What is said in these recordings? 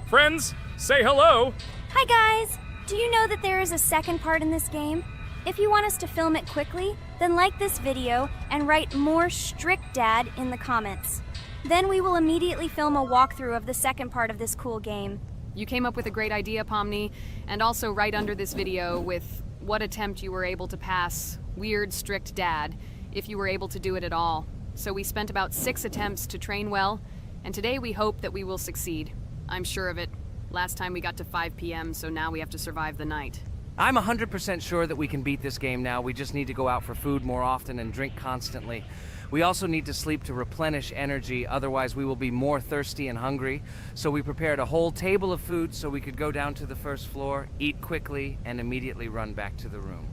Friends, say hello! Hi guys! Do you know that there is a second part in this game? If you want us to film it quickly, then like this video and write "more strict dad" in the comments. Then we will immediately film a walkthrough of the second part of this cool game. You came up with a great idea, Pomni, and also right under this video with what attempt you were able to pass weird, strict dad, if you were able to do it at all. So we spent about 6 attempts to train well, and today we hope that we will succeed. I'm sure of it. Last time we got to 5 p.m., so now we have to survive the night. I'm 100% sure that we can beat this game now. We just need to go out for food more often and drink constantly. We also need to sleep to replenish energy, otherwise we will be more thirsty and hungry. So we prepared a whole table of food so we could go down to the first floor, eat quickly, and immediately run back to the room.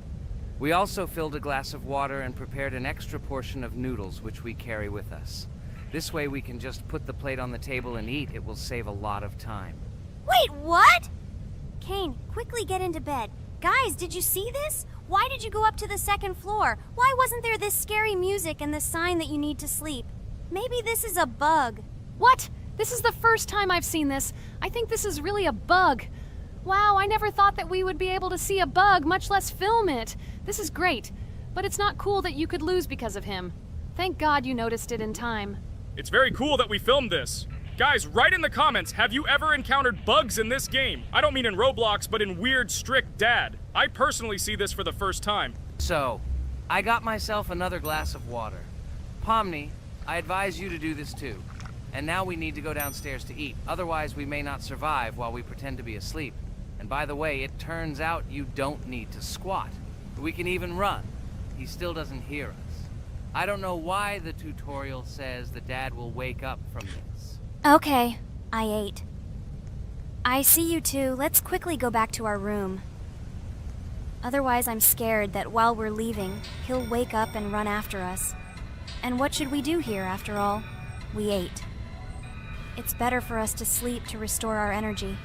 We also filled a glass of water and prepared an extra portion of noodles, which we carry with us. This way we can just put the plate on the table and eat. It will save a lot of time. Wait, what? Kane, quickly get into bed. Guys, did you see this? Why did you go up to the second floor? Why wasn't there this scary music and the sign that you need to sleep? Maybe this is a bug. What? This is the first time I've seen this. I think this is really a bug. Wow, I never thought that we would be able to see a bug, much less film it. This is great, but it's not cool that you could lose because of him. Thank God you noticed it in time. It's very cool that we filmed this. Guys, write in the comments, have you ever encountered bugs in this game? I don't mean in Roblox, but in weird, strict dad. I personally see this for the first time. So, I got myself another glass of water. Pomni, I advise you to do this too. And now we need to go downstairs to eat. Otherwise, we may not survive while we pretend to be asleep. And by the way, it turns out you don't need to squat. We can even run. He still doesn't hear us. I don't know why the tutorial says the dad will wake up from this. Okay, I ate. I see you two. Let's quickly go back to our room. Otherwise, I'm scared that while we're leaving, he'll wake up and run after us. And what should we do here, after all? We ate. It's better for us to sleep to restore our energy.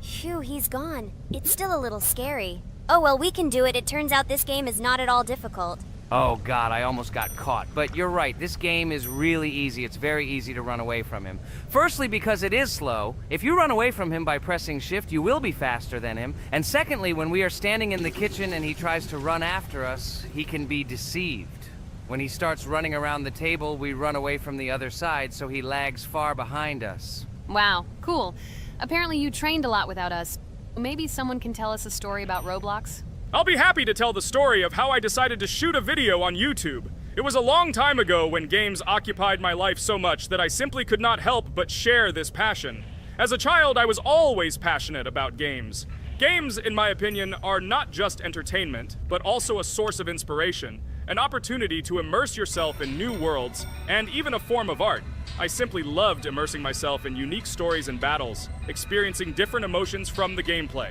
Phew, he's gone. It's still a little scary. Oh well, we can do it. It turns out this game is not at all difficult. Oh God, I almost got caught. But you're right, this game is really easy. It's very easy to run away from him. Firstly, because it is slow. If you run away from him by pressing shift, you will be faster than him. And secondly, when we are standing in the kitchen and he tries to run after us, he can be deceived. When he starts running around the table, we run away from the other side, so he lags far behind us. Wow, cool. Apparently you trained a lot without us. Maybe someone can tell us a story about Roblox? I'll be happy to tell the story of how I decided to shoot a video on YouTube. It was a long time ago when games occupied my life so much that I simply could not help but share this passion. As a child, I was always passionate about games. Games, in my opinion, are not just entertainment, but also a source of inspiration, an opportunity to immerse yourself in new worlds, and even a form of art. I simply loved immersing myself in unique stories and battles, experiencing different emotions from the gameplay.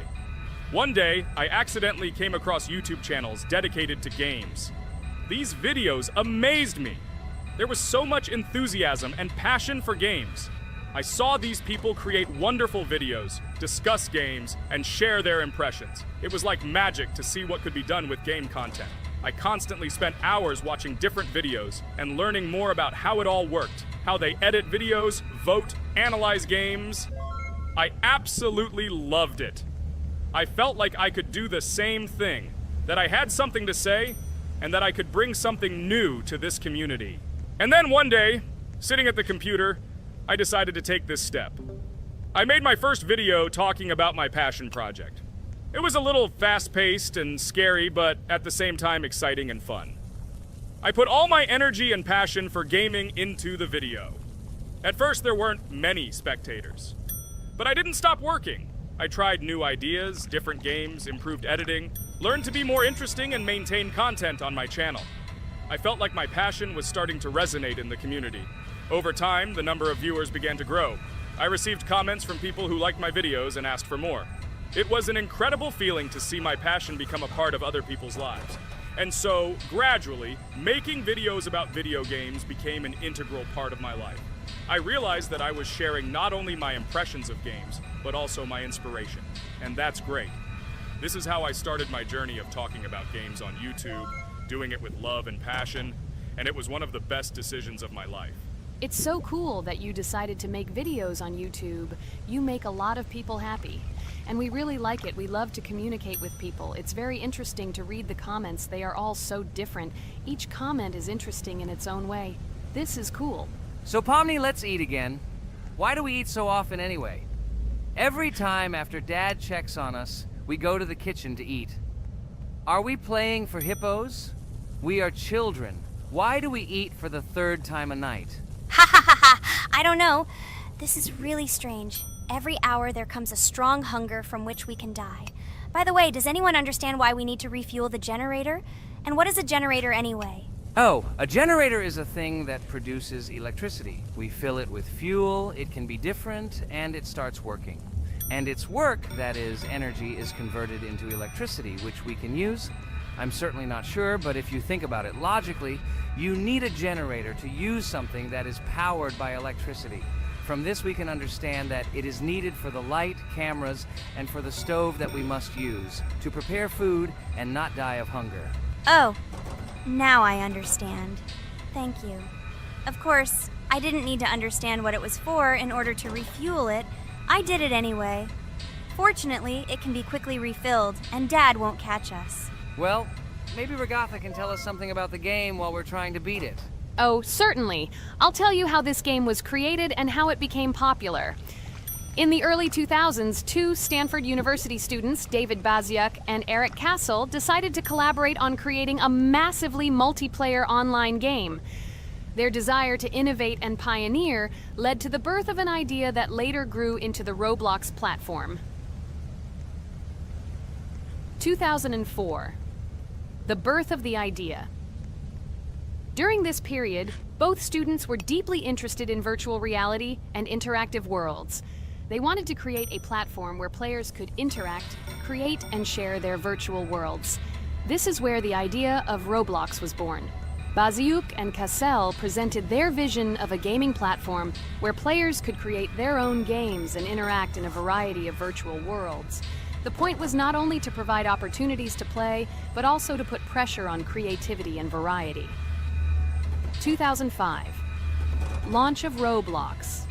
One day, I accidentally came across YouTube channels dedicated to games. These videos amazed me. There was so much enthusiasm and passion for games. I saw these people create wonderful videos, discuss games, and share their impressions. It was like magic to see what could be done with game content. I constantly spent hours watching different videos and learning more about how it all worked, how they edit videos, vote, analyze games. I absolutely loved it. I felt like I could do the same thing, that I had something to say, and that I could bring something new to this community. And then one day, sitting at the computer, I decided to take this step. I made my first video talking about my passion project. It was a little fast-paced and scary, but at the same time exciting and fun. I put all my energy and passion for gaming into the video. At first, there weren't many spectators. But I didn't stop working. I tried new ideas, different games, improved editing, learned to be more interesting, and maintain content on my channel. I felt like my passion was starting to resonate in the community. Over time, the number of viewers began to grow. I received comments from people who liked my videos and asked for more. It was an incredible feeling to see my passion become a part of other people's lives. And so, gradually, making videos about video games became an integral part of my life. I realized that I was sharing not only my impressions of games, but also my inspiration. And that's great. This is how I started my journey of talking about games on YouTube, doing it with love and passion, and it was one of the best decisions of my life. It's so cool that you decided to make videos on YouTube. You make a lot of people happy. And we really like it. We love to communicate with people. It's very interesting to read the comments. They are all so different. Each comment is interesting in its own way. This is cool. So Pomni, let's eat again. Why do we eat so often anyway? Every time after Dad checks on us, we go to the kitchen to eat. Are we playing for hippos? We are children. Why do we eat for the third time a night? Ha ha ha ha! I don't know. This is really strange. Every hour there comes a strong hunger from which we can die. By the way, does anyone understand why we need to refuel the generator? And what is a generator anyway? Oh, a generator is a thing that produces electricity. We fill it with fuel, it can be different, and it starts working. And its work, that is, energy, is converted into electricity, which we can use. I'm certainly not sure, but if you think about it logically, you need a generator to use something that is powered by electricity. From this we can understand that it is needed for the light, cameras, and for the stove that we must use to prepare food and not die of hunger. Oh, now I understand. Thank you. Of course, I didn't need to understand what it was for in order to refuel it. I did it anyway. Fortunately, it can be quickly refilled, and Dad won't catch us. Well, maybe Regatha can tell us something about the game while we're trying to beat it. Oh, certainly. I'll tell you how this game was created and how it became popular. In the early 2000s, two Stanford University students, David Baziuk and Eric Castle, decided to collaborate on creating a massively multiplayer online game. Their desire to innovate and pioneer led to the birth of an idea that later grew into the Roblox platform. 2004. The birth of the idea. During this period, both students were deeply interested in virtual reality and interactive worlds. They wanted to create a platform where players could interact, create, and share their virtual worlds. This is where the idea of Roblox was born. Baziuk and Cassell presented their vision of a gaming platform where players could create their own games and interact in a variety of virtual worlds. The point was not only to provide opportunities to play, but also to put pressure on creativity and variety. 2005. Launch of Roblox.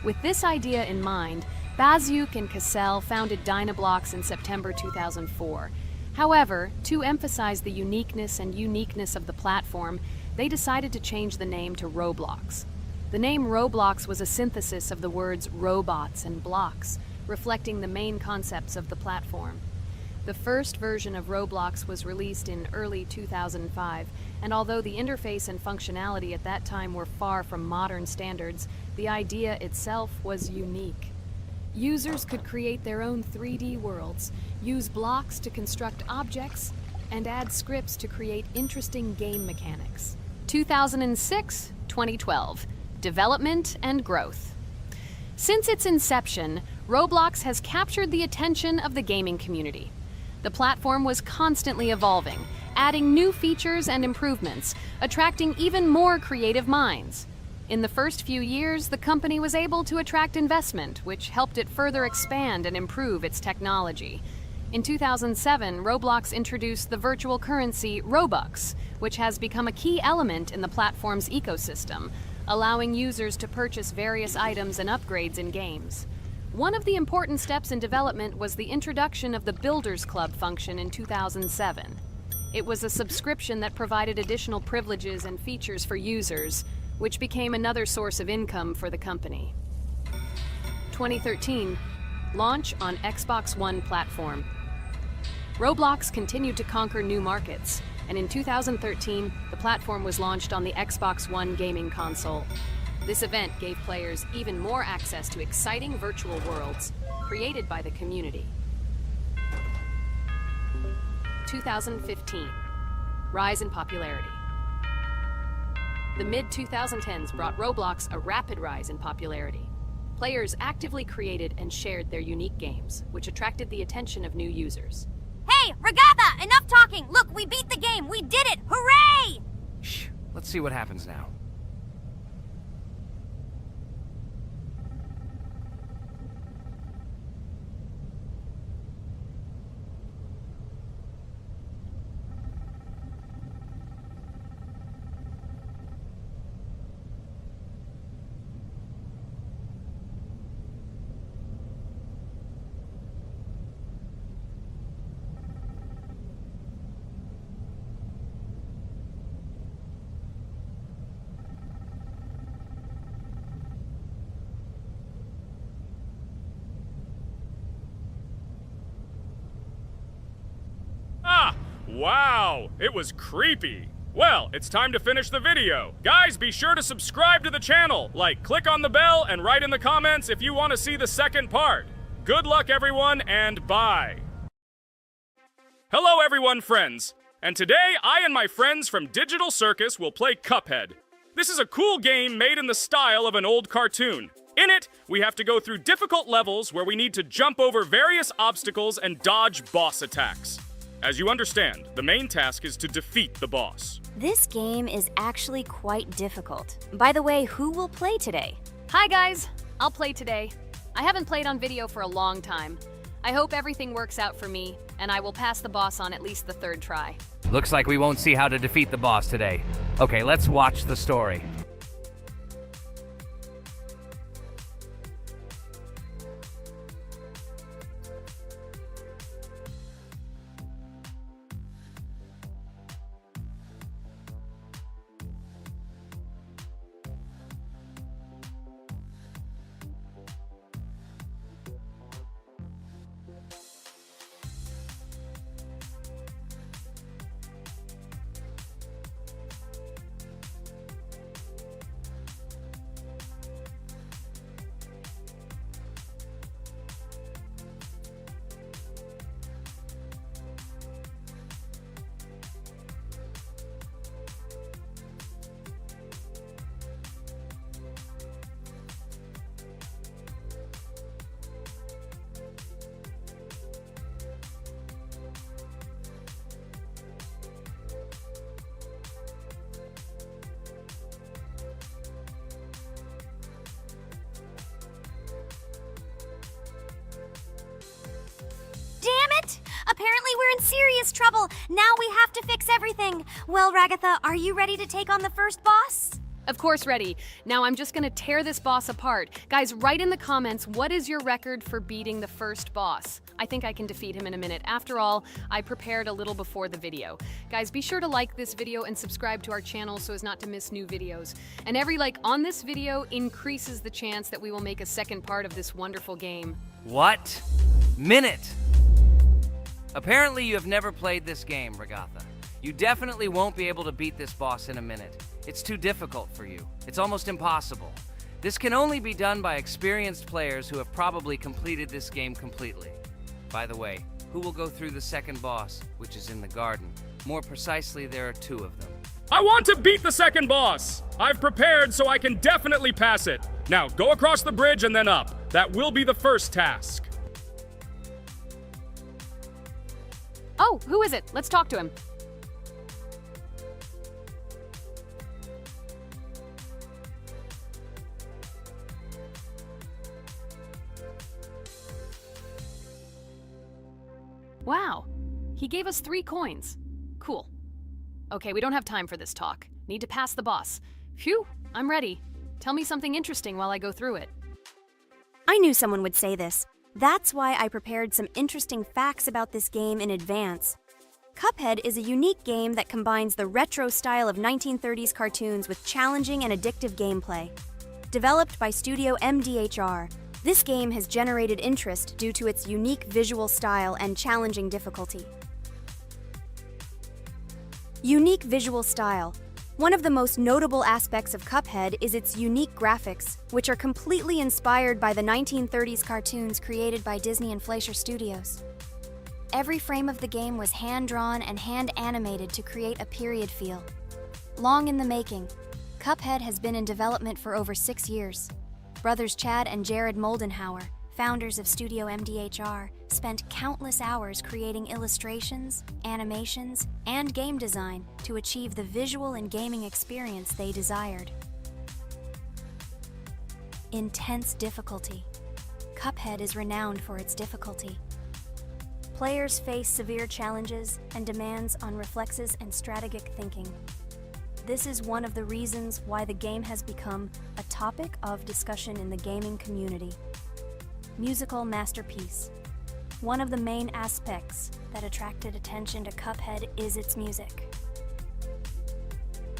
With this idea in mind, Baziuk and Cassell founded Dynablocks in September 2004. However, to emphasize the uniqueness of the platform, they decided to change the name to Roblox. The name Roblox was a synthesis of the words robots and blocks, reflecting the main concepts of the platform. The first version of Roblox was released in early 2005, and although the interface and functionality at that time were far from modern standards, the idea itself was unique. Users could create their own 3D worlds, use blocks to construct objects, and add scripts to create interesting game mechanics. 2006-2012. Development and growth. Since its inception, Roblox has captured the attention of the gaming community. The platform was constantly evolving, adding new features and improvements, attracting even more creative minds. In the first few years, the company was able to attract investment, which helped it further expand and improve its technology. In 2007, Roblox introduced the virtual currency Robux, which has become a key element in the platform's ecosystem, allowing users to purchase various items and upgrades in games. One of the important steps in development was the introduction of the Builders Club function in 2007. It was a subscription that provided additional privileges and features for users, which became another source of income for the company. 2013, launch on Xbox One platform. Roblox continued to conquer new markets, and in 2013, the platform was launched on the Xbox One gaming console. This event gave players even more access to exciting virtual worlds created by the community. 2015, rise in popularity. The mid-2010s brought Roblox a rapid rise in popularity. Players actively created and shared their unique games, which attracted the attention of new users. Hey, Regatha, enough talking! Look, we beat the game! We did it! Hooray! Shh, let's see what happens now. Wow, it was creepy. Well, it's time to finish the video. Guys, be sure to subscribe to the channel. Click on the bell and write in the comments if you want to see the second part. Good luck, everyone, and bye. Hello, everyone, friends. And today, I and my friends from Digital Circus will play Cuphead. This is a cool game made in the style of an old cartoon. In it, we have to go through difficult levels where we need to jump over various obstacles and dodge boss attacks. As you understand, the main task is to defeat the boss. This game is actually quite difficult. By the way, who will play today? Hi guys, I'll play today. I haven't played on video for a long time. I hope everything works out for me, and I will pass the boss on at least the third try. Looks like we won't see how to defeat the boss today. Okay, let's watch the story. Apparently we're in serious trouble. Now we have to fix everything. Well, Ragatha, are you ready to take on the first boss? Of course ready. Now I'm just gonna tear this boss apart. Guys, write in the comments, what is your record for beating the first boss? I think I can defeat him in a minute. After all, I prepared a little before the video. Guys, be sure to like this video and subscribe to our channel so as not to miss new videos. And every like on this video increases the chance that we will make a second part of this wonderful game. What? Minute! Apparently you have never played this game, Regatha. You definitely won't be able to beat this boss in a minute. It's too difficult for you. It's almost impossible. This can only be done by experienced players who have probably completed this game completely. By the way, who will go through the second boss, which is in the garden? More precisely, there are two of them. I want to beat the second boss! I've prepared so I can definitely pass it. Now, go across the bridge and then up. That will be the first task. Oh, who is it? Let's talk to him. Wow, he gave us 3 coins. Cool. Okay, we don't have time for this talk. Need to pass the boss. Phew, I'm ready. Tell me something interesting while I go through it. I knew someone would say this. That's why I prepared some interesting facts about this game in advance. Cuphead is a unique game that combines the retro style of 1930s cartoons with challenging and addictive gameplay. Developed by Studio MDHR, this game has generated interest due to its unique visual style and challenging difficulty. Unique visual style. One of the most notable aspects of Cuphead is its unique graphics, which are completely inspired by the 1930s cartoons created by Disney and Fleischer Studios. Every frame of the game was hand-drawn and hand-animated to create a period feel. Long in the making, Cuphead has been in development for over 6 years. Brothers Chad and Jared Moldenhauer, founders of Studio MDHR, spent countless hours creating illustrations, animations, and game design to achieve the visual and gaming experience they desired. Intense difficulty. Cuphead is renowned for its difficulty. Players face severe challenges and demands on reflexes and strategic thinking. This is one of the reasons why the game has become a topic of discussion in the gaming community. Musical masterpiece. One of the main aspects that attracted attention to Cuphead is its music.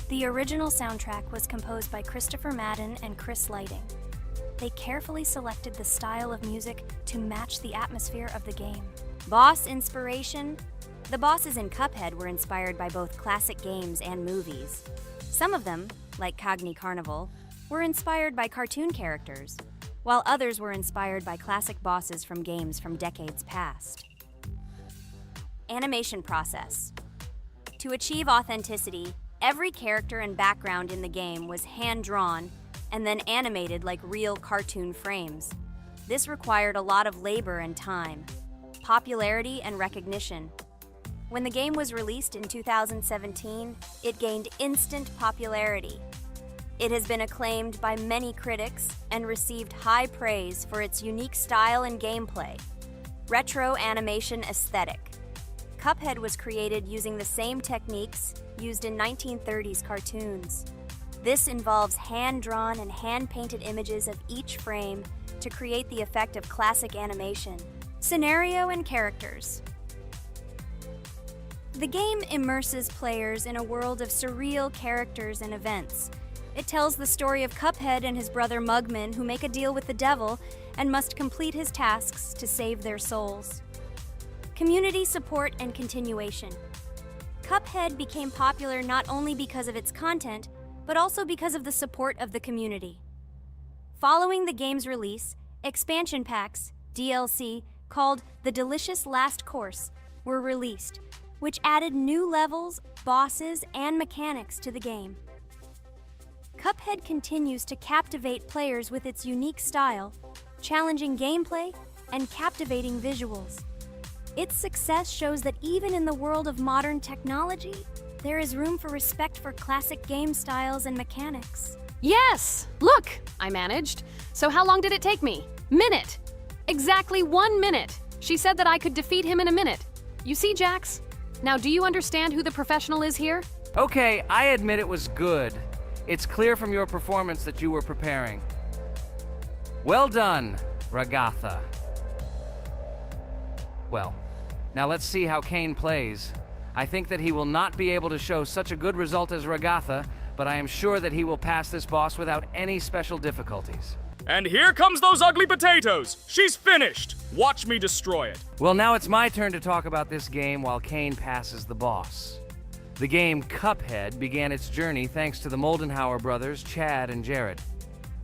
The original soundtrack was composed by Christopher Madden and Chris Lighting. They carefully selected the style of music to match the atmosphere of the game. Boss inspiration. The bosses in Cuphead were inspired by both classic games and movies. Some of them, like Cogni Carnival, were inspired by cartoon characters, while others were inspired by classic bosses from games from decades past. Animation process. To achieve authenticity, every character and background in the game was hand-drawn and then animated like real cartoon frames. This required a lot of labor and time. Popularity and recognition. When the game was released in 2017, it gained instant popularity. It has been acclaimed by many critics and received high praise for its unique style and gameplay. Retro animation aesthetic. Cuphead was created using the same techniques used in 1930s cartoons. This involves hand-drawn and hand-painted images of each frame to create the effect of classic animation. Scenario and characters. The game immerses players in a world of surreal characters and events. It tells the story of Cuphead and his brother Mugman, who make a deal with the devil and must complete his tasks to save their souls. Community support and continuation. Cuphead became popular not only because of its content, but also because of the support of the community. Following the game's release, expansion packs, DLC, called The Delicious Last Course, were released, which added new levels, bosses, and mechanics to the game. Cuphead continues to captivate players with its unique style, challenging gameplay, and captivating visuals. Its success shows that even in the world of modern technology, there is room for respect for classic game styles and mechanics. Yes! Look! I managed. So how long did it take me? Minute! Exactly 1 minute! She said that I could defeat him in a minute. You see, Jax? Now, do you understand who the professional is here? Okay, I admit it was good. It's clear from your performance that you were preparing. Well done, Ragatha. Well, now let's see how Kane plays. I think that he will not be able to show such a good result as Ragatha, but I am sure that he will pass this boss without any special difficulties. And here comes those ugly potatoes! She's finished! Watch me destroy it. Well, now it's my turn to talk about this game while Kane passes the boss. The game Cuphead began its journey thanks to the Moldenhauer brothers, Chad and Jared.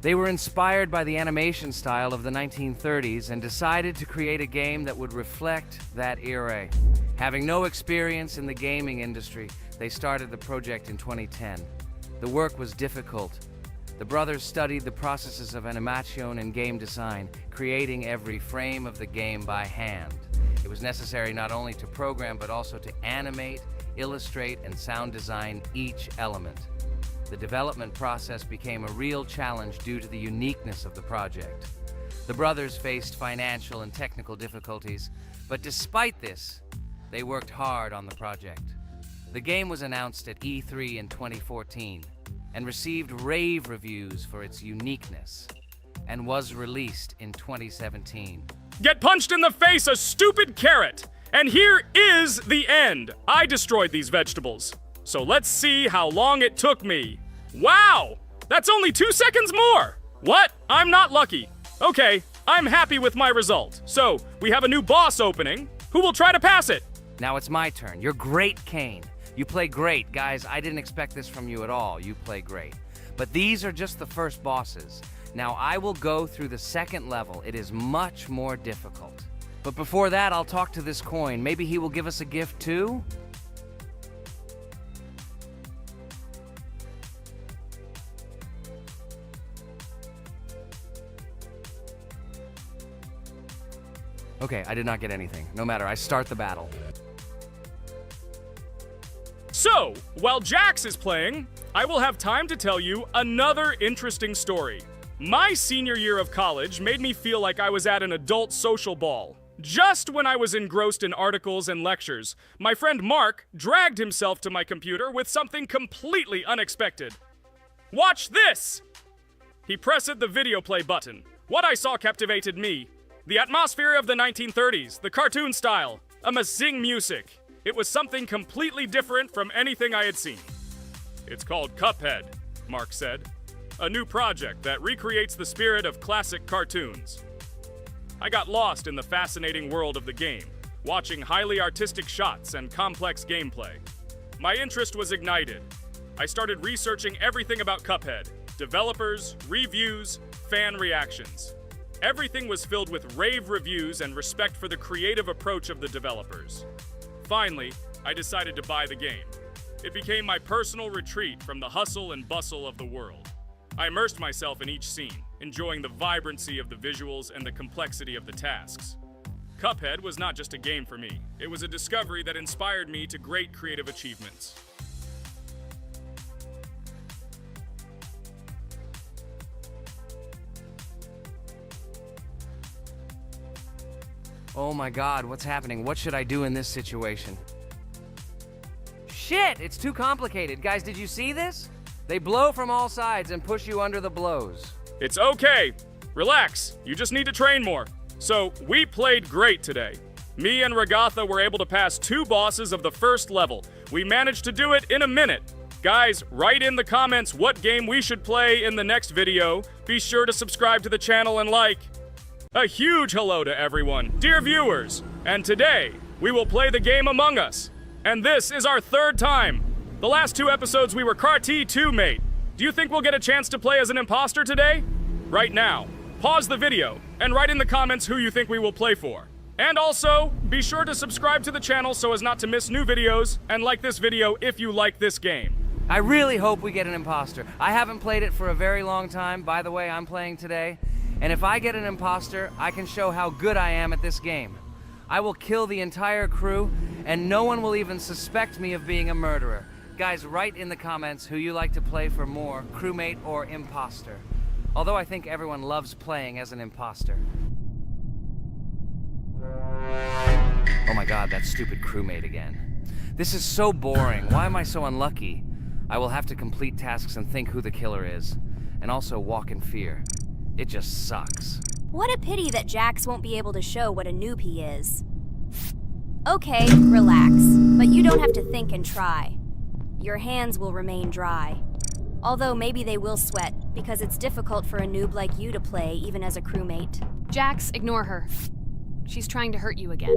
They were inspired by the animation style of the 1930s and decided to create a game that would reflect that era. Having no experience in the gaming industry, they started the project in 2010. The work was difficult. The brothers studied the processes of animation and game design, creating every frame of the game by hand. It was necessary not only to program but also to animate, illustrate, and sound design each element. The development process became a real challenge due to the uniqueness of the project. The brothers faced financial and technical difficulties, but despite this, they worked hard on the project. The game was announced at E3 in 2014 and received rave reviews for its uniqueness, and was released in 2017. Get punched in the face, a stupid carrot! And here is the end. I destroyed these vegetables. So let's see how long it took me. Wow! That's only 2 seconds more! What? I'm not lucky. Okay, I'm happy with my result. So, we have a new boss opening. Who will try to pass it? Now it's my turn. You're great, Kane. You play great. Guys, I didn't expect this from you at all. You play great. But these are just the first bosses. Now I will go through the second level. It is much more difficult. But before that, I'll talk to this coin. Maybe he will give us a gift too? Okay, I did not get anything. No matter, I start the battle. So, while Jax is playing, I will have time to tell you another interesting story. My senior year of college made me feel like I was at an adult social ball. Just when I was engrossed in articles and lectures, my friend Mark dragged himself to my computer with something completely unexpected. Watch this! He pressed the video play button. What I saw captivated me. The atmosphere of the 1930s, the cartoon style, amazing music. It was something completely different from anything I had seen. It's called Cuphead, Mark said. A new project that recreates the spirit of classic cartoons. I got lost in the fascinating world of the game, watching highly artistic shots and complex gameplay. My interest was ignited. I started researching everything about Cuphead, developers, reviews, fan reactions. Everything was filled with rave reviews and respect for the creative approach of the developers. Finally, I decided to buy the game. It became my personal retreat from the hustle and bustle of the world. I immersed myself in each scene, enjoying the vibrancy of the visuals and the complexity of the tasks. Cuphead was not just a game for me. It was a discovery that inspired me to great creative achievements. Oh my god, what's happening? What should I do in this situation? Shit, it's too complicated. Guys, did you see this? They blow from all sides and push you under the blows. It's okay. Relax. You just need to train more. So, we played great today. Me and Ragatha were able to pass 2 bosses of the first level. We managed to do it in a minute. Guys, write in the comments what game we should play in the next video. Be sure to subscribe to the channel and like. A huge hello to everyone, dear viewers. And today, we will play the game Among Us. And this is our 3rd time. The last 2 episodes we were CAR-T 2 mate. Do you think we'll get a chance to play as an imposter today? Right now, pause the video and write in the comments who you think we will play for. And also, be sure to subscribe to the channel so as not to miss new videos, and like this video if you like this game. I really hope we get an imposter. I haven't played it for a very long time. By the way, I'm playing today. And if I get an imposter, I can show how good I am at this game. I will kill the entire crew, and no one will even suspect me of being a murderer. Guys, write in the comments who you like to play for more, crewmate or imposter. Although I think everyone loves playing as an imposter. Oh my god, that stupid crewmate again. This is so boring. Why am I so unlucky? I will have to complete tasks and think who the killer is. And also walk in fear. It just sucks. What a pity that Jax won't be able to show what a noob he is. Okay, relax. But you don't have to think and try. Your hands will remain dry. Although maybe they will sweat, because it's difficult for a noob like you to play, even as a crewmate. Jax, ignore her. She's trying to hurt you again.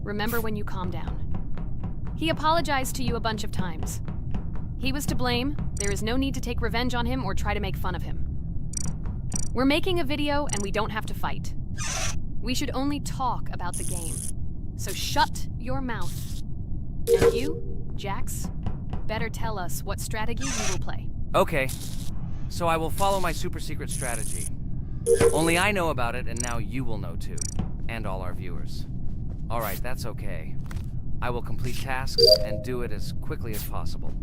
Remember when you calm down. He apologized to you a bunch of times. He was to blame. There is no need to take revenge on him or try to make fun of him. We're making a video and we don't have to fight. We should only talk about the game. So shut your mouth. And you, Jax, better tell us what strategy you will play. Okay, so I will follow my super secret strategy. Only I know about it, and now you will know too. And all our viewers. Alright, that's okay. I will complete tasks and do it as quickly as possible.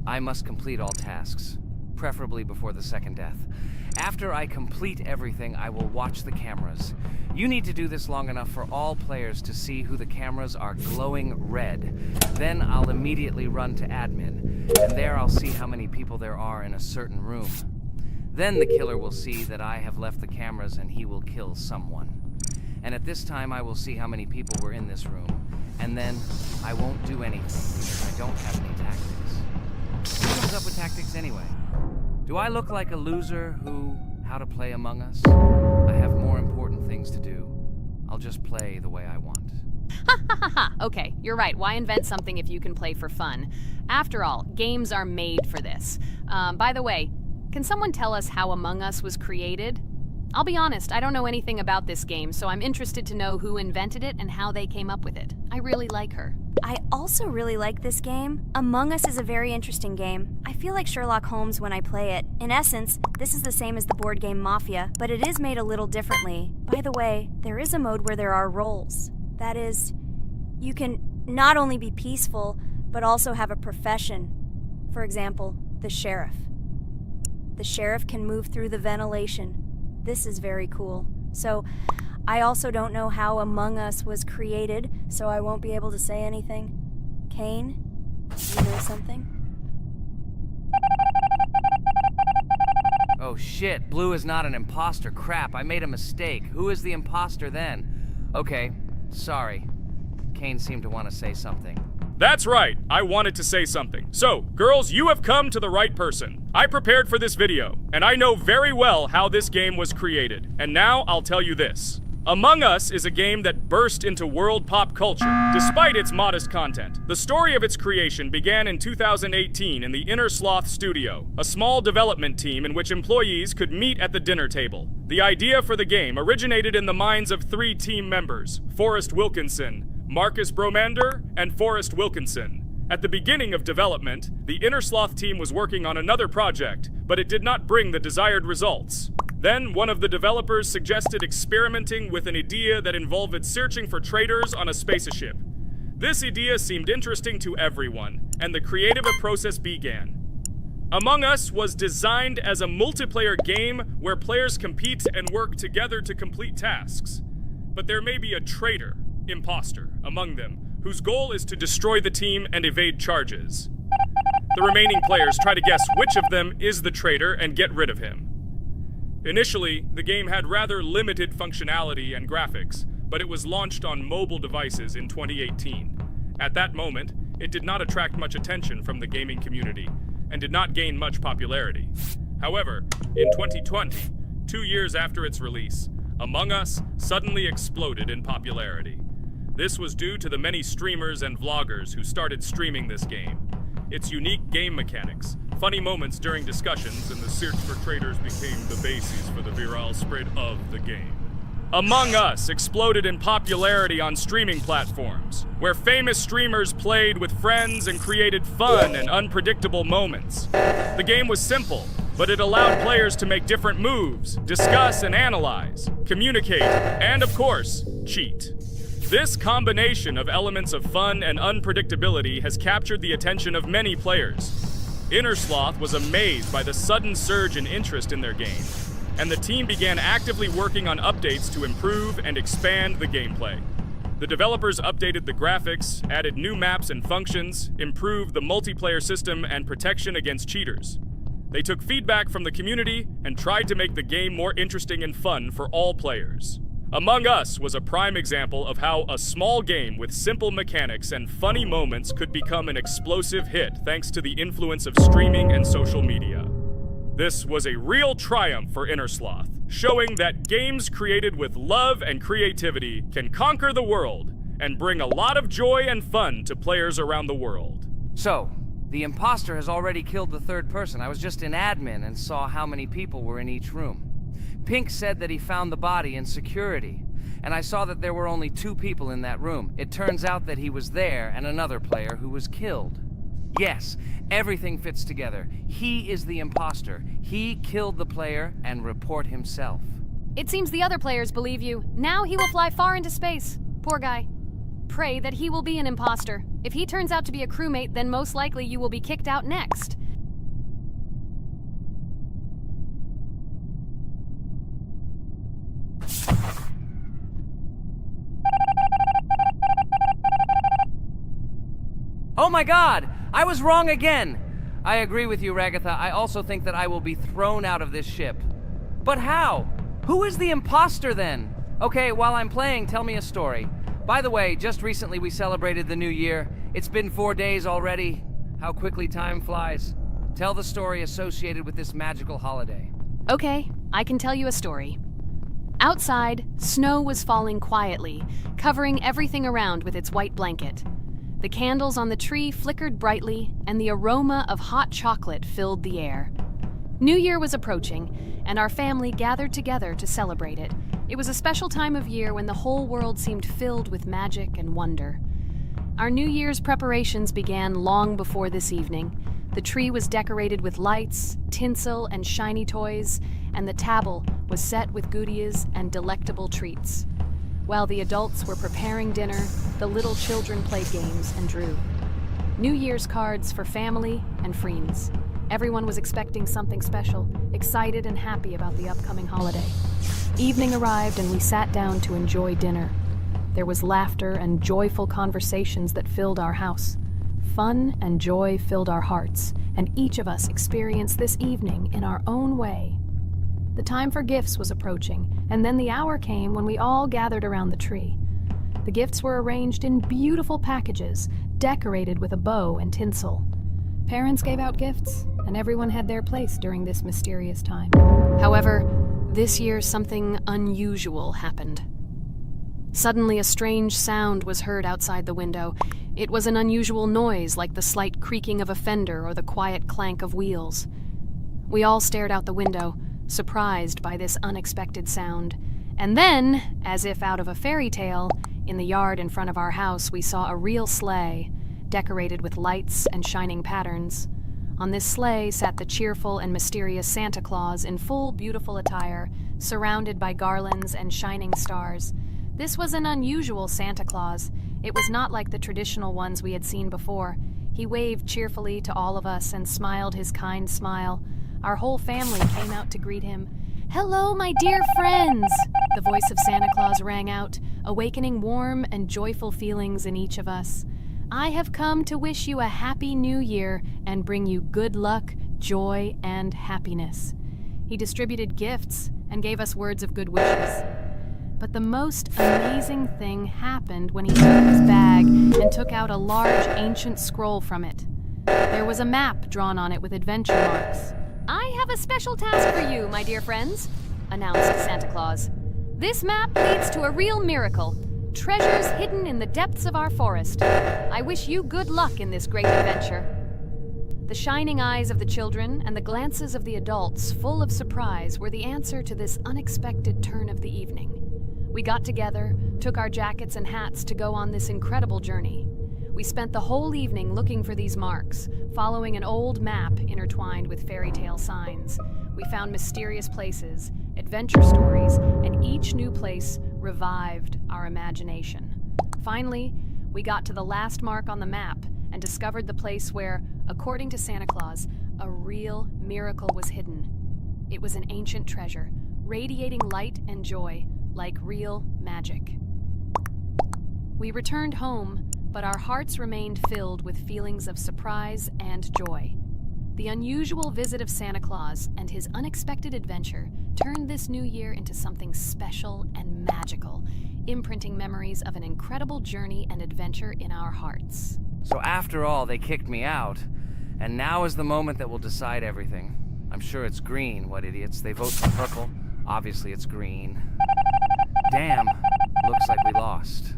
I must complete all tasks, preferably before the second death. After I complete everything, I will watch the cameras. You need to do this long enough for all players to see who the cameras are glowing red. Then I'll immediately run to admin, and there I'll see how many people there are in a certain room. Then the killer will see that I have left the cameras and he will kill someone. And at this time I will see how many people were in this room. And then I won't do anything because I don't have any tactics. Who comes up with tactics anyway? Do I look like a loser who, how to play Among Us? I have more important things to do. I'll just play the way I want. Ha ha ha ha! Okay, you're right. Why invent something if you can play for fun? After all, games are made for this. By the way, can someone tell us how Among Us was created? I'll be honest, I don't know anything about this game, so I'm interested to know who invented it and how they came up with it. I really like her. I also really like this game. Among Us is a very interesting game. I feel like Sherlock Holmes when I play it. In essence, this is the same as the board game Mafia, but it is made a little differently. By the way, there is a mode where there are roles. That is, you can not only be peaceful, but also have a profession. For example, the sheriff. The sheriff can move through the ventilation. This is very cool. So, I also don't know how Among Us was created, so I won't be able to say anything. Kane, you know something? Oh shit, Blue is not an imposter. Crap, I made a mistake. Who is the imposter then? Okay, sorry. Kane seemed to want to say something. That's right, I wanted to say something. So, girls, you have come to the right person. I prepared for this video, and I know very well how this game was created. And now I'll tell you this. Among Us is a game that burst into world pop culture, despite its modest content. The story of its creation began in 2018 in the Inner Sloth Studio, a small development team in which employees could meet at the dinner table. The idea for the game originated in the minds of 3 team members, Forrest Wilkinson, Marcus Bromander, and Forrest Wilkinson. At the beginning of development, the Inner Sloth team was working on another project, but it did not bring the desired results. Then, one of the developers suggested experimenting with an idea that involved searching for traitors on a spaceship. This idea seemed interesting to everyone, and the creative process began. Among Us was designed as a multiplayer game where players compete and work together to complete tasks. But there may be a traitor, imposter, among them, whose goal is to destroy the team and evade charges. The remaining players try to guess which of them is the traitor and get rid of him. Initially, the game had rather limited functionality and graphics, but it was launched on mobile devices in 2018. At that moment, it did not attract much attention from the gaming community, and did not gain much popularity. However, in 2020, 2 years after its release, Among Us suddenly exploded in popularity. This was due to the many streamers and vloggers who started streaming this game. Its unique game mechanics, funny moments during discussions, and the search for traitors became the basis for the viral spread of the game. Among Us exploded in popularity on streaming platforms, where famous streamers played with friends and created fun and unpredictable moments. The game was simple, but it allowed players to make different moves, discuss and analyze, communicate, and of course, cheat. This combination of elements of fun and unpredictability has captured the attention of many players. Inner Sloth was amazed by the sudden surge in interest in their game, and the team began actively working on updates to improve and expand the gameplay. The developers updated the graphics, added new maps and functions, improved the multiplayer system and protection against cheaters. They took feedback from the community and tried to make the game more interesting and fun for all players. Among Us was a prime example of how a small game with simple mechanics and funny moments could become an explosive hit thanks to the influence of streaming and social media. This was a real triumph for Inner Sloth, showing that games created with love and creativity can conquer the world and bring a lot of joy and fun to players around the world. So, the imposter has already killed the third person. I was just in admin and saw how many people were in each room. Pink said that he found the body in security, and I saw that there were only 2 people in that room. It turns out that he was there and another player who was killed. Yes, everything fits together. He is the imposter. He killed the player and report himself. It seems the other players believe you. Now he will fly far into space. Poor guy. Pray that he will be an imposter. If he turns out to be a crewmate, then most likely you will be kicked out next. Oh my god! I was wrong again! I agree with you, Ragatha. I also think that I will be thrown out of this ship. But how? Who is the imposter then? Okay, while I'm playing, tell me a story. By the way, just recently we celebrated the new year. It's been 4 days already. How quickly time flies. Tell the story associated with this magical holiday. Okay, I can tell you a story. Outside, snow was falling quietly, covering everything around with its white blanket. The candles on the tree flickered brightly, and the aroma of hot chocolate filled the air. New Year was approaching, and our family gathered together to celebrate it. It was a special time of year when the whole world seemed filled with magic and wonder. Our New Year's preparations began long before this evening. The tree was decorated with lights, tinsel, and shiny toys, and the table was set with goodies and delectable treats. While the adults were preparing dinner, the little children played games and drew. New Year's cards for family and friends. Everyone was expecting something special, excited and happy about the upcoming holiday. Evening arrived and we sat down to enjoy dinner. There was laughter and joyful conversations that filled our house. Fun and joy filled our hearts, and each of us experienced this evening in our own way. The time for gifts was approaching, and then the hour came when we all gathered around the tree. The gifts were arranged in beautiful packages, decorated with a bow and tinsel. Parents gave out gifts, and everyone had their place during this mysterious time. However, this year something unusual happened. Suddenly a strange sound was heard outside the window. It was an unusual noise, like the slight creaking of a fender or the quiet clank of wheels. We all stared out the window, surprised by this unexpected sound. And then, as if out of a fairy tale, in the yard in front of our house we saw a real sleigh, decorated with lights and shining patterns. On this sleigh sat the cheerful and mysterious Santa Claus in full beautiful attire, surrounded by garlands and shining stars. This was an unusual Santa Claus. It was not like the traditional ones we had seen before. He waved cheerfully to all of us and smiled his kind smile. Our whole family came out to greet him. "Hello, my dear friends!" The voice of Santa Claus rang out, awakening warm and joyful feelings in each of us. "I have come to wish you a happy new year and bring you good luck, joy, and happiness." He distributed gifts and gave us words of good wishes. But the most amazing thing happened when he took his bag and took out a large ancient scroll from it. There was a map drawn on it with adventure marks. "I have a special task for you, my dear friends," announced Santa Claus. "This map leads to a real miracle. Treasures hidden in the depths of our forest. I wish you good luck in this great adventure." The shining eyes of the children and the glances of the adults, full of surprise, were the answer to this unexpected turn of the evening. We got together, took our jackets and hats to go on this incredible journey. We spent the whole evening looking for these marks, following an old map intertwined with fairy tale signs. We found mysterious places, adventure stories, and each new place revived our imagination. Finally, we got to the last mark on the map and discovered the place where, according to Santa Claus, a real miracle was hidden. It was an ancient treasure, radiating light and joy, like real magic. We returned home, but our hearts remained filled with feelings of surprise and joy. The unusual visit of Santa Claus and his unexpected adventure turned this new year into something special and magical, imprinting memories of an incredible journey and adventure in our hearts. So after all, they kicked me out, and now is the moment that will decide everything. I'm sure it's green, what idiots. They vote for purple. Obviously it's green. Damn, looks like we lost.